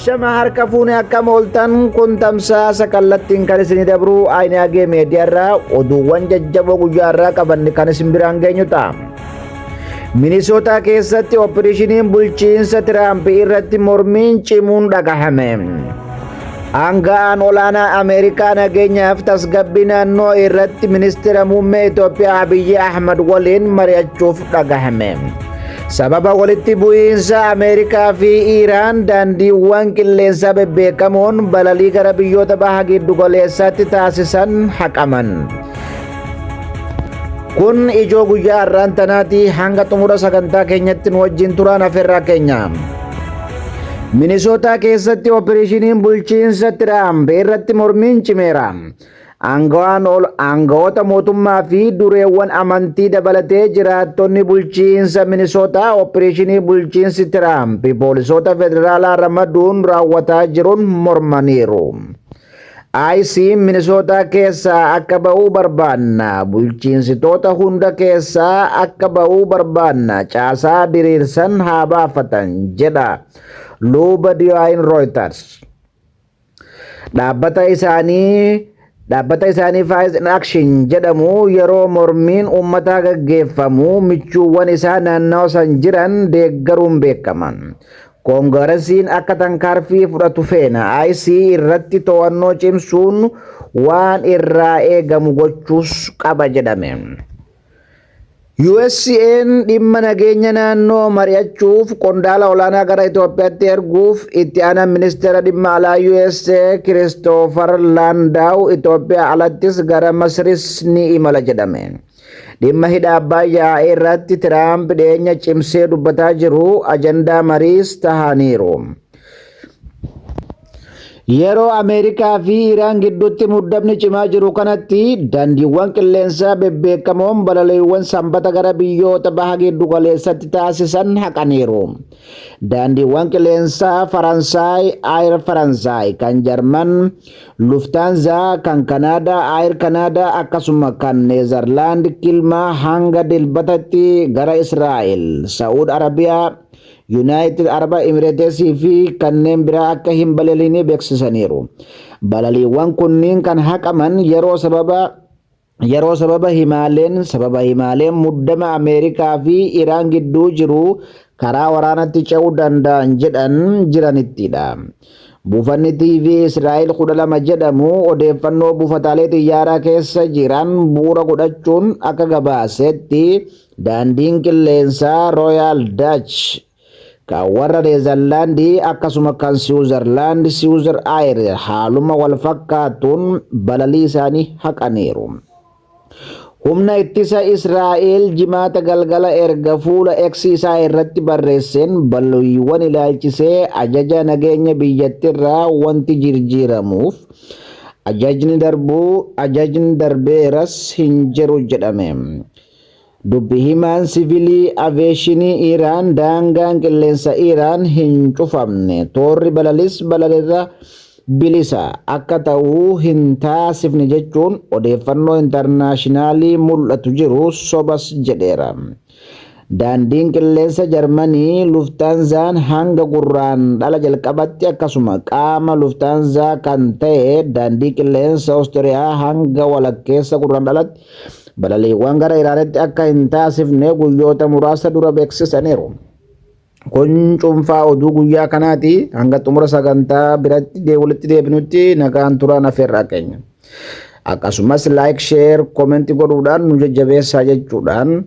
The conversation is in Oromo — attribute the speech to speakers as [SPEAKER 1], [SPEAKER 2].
[SPEAKER 1] Ashama harka fuune akkam ooltan kun tamsaasa kallattiin kan isinii dabru Ayinaagee Meediyaarraa oduuwwan jajjaboo guyyaarraa qabanne kan isin biraan geenyu ta'a. Minisootaa keessatti ooppereeshiniin bulchiinsa Tiraamp irratti mormiin cimuun dhagahame. Aanga'aan olaanaa Ameerikaa nageenyaaf tasgabbii naannoo irratti ministeera muummee Itoophiyaa Abiyyi Ahmad waliin mari'achuuf dhagahame. Sababa walitti bu'iinsa Ameerikaa fi Iraan daandiiwwan qilleensaa bebbeekamoon balalii gara biyyoota baha giddu galeessaatti taasisan haqaman. Kun ijoo guyyaa har'aan tanaati hanga xumura sagantaa keenyatti nu wajjin turaan afeerraa keenya. Minisootaa keessatti ooppereeshiniin bulchiinsa Tiraamp irratti mormiin cimeera. Aangawoota mootummaa fi dureewwan amantii dabalatee jiraattonni bulchiinsa Minisootaa ooppereeshinii bulchiinsi Tiraamp poolisoota federaalaa ramaduun raawwataa jiruun mormaniiru. IC Minisootaa keessaa akka ba'uu barbaanna. Bulchiinsitoota hunda keessaa akka ba'uu barbaanna. Caasaa diriirsan haa baafatan jedha luba Diyaayin Reuters. Dhaabbata isaanii Faiz in Action jedhamu yeroo mormiin uummataa gaggeeffamu michuuwwan isaa naannoo san jiran deeggaruun beekaman. Koongaresiin akka tankaarfii fudhatu feena. IC irratti to'annoo cimsuun waan irraa eegamu gochuus qaba jedhame. USA'n dhimma nageenya naannoo mari'achuuf qondaala olaanaa gara Itoophiyaatti erguuf itti aanaan ministeera dhimma alaa USA Christopher Landau Itoophiyaa alattis gara Masris ni imala jedhame. Dhimma hidha Abbayyaa irratti Tiraamp dhiyeenya cimsee dubbataa jiru ajandaa mariis tahaniiru. Yeroo Ameerikaa fi Iraan gidduutti muddamni cimaa jiru kanatti daandiiwwan qilleensaa bebbeekamoon balaliiwwan sanbata gara biyyoota baha giddu galeessaatti taasisan haqaniiru. Daandiiwwan qilleensaa Faransaay Air Faransaay, kan Jarman Lufthansa, kan Kanaadaa Air Kanaadaa akkasuma kan Neezerlaand Kilmaa hanga dilbatatti gara Israa'el, Saa'ud Arabiyaa, United Arab Emirates fi kanneen biraa akka hin balaliine beeksisaniiru. Balaliiwwan kunniin kan haqaman yeroo sababa himaaleen muddama Ameerikaa fi Iraan gidduu jiru karaa waraanatti ce'uu danda'an jedhan jiranittidha. Buufanni TV Israa'el 12 jedhamu odeeffannoo buufataalee xiyyaaraa keessa jiran bu'uura godhachuun akka gabaasetti daandiin qilleensaa Royal Dutch kan warra Neezerlaandii akkasuma kan Siwiizerlaand Siwiizer Air haaluma wal fakkaatuun balalii isaanii haqaniiru. Humna ittisa Israa'el jimaata galgala erga fuula X isaa irratti barreesseen balaliiwwan ilaalchisee ajaja nageenya biyyattiirraa wanti jijjiiramuuf ajajni darbeeras hin jiru jedhame. Dubbi himaan siviilii aviyeeshinii Iraan daangaan qilleensa Iraan hin cufamne toorri balaliis balalirra bilisa akka ta'uu hin taasifne jechuun odeeffannoo intarnaashinaalii mul'atu jiru sobas jedheera. Daandiin qilleensa Jarmanii Lufthanzaan hanga gurraandhala jalqabatti akkasuma qaama Lufthanzaa kan ta'e daandii qilleensa Oostiriyaa hanga walakkeessa gurraandhalatti balaliiwwan gara Iraanitti akka hin taasifne guyyoota muraasa dura beeksisaniiru. Kun cuunfaa oduu guyyaa kanaati. Hanga xumura sagantaa biratti walitti deebinutti nagaan turaan afeerraa keenya. Akkasumas like, share, comment godhuudhaan nu jajjabeessaa jechuudhaan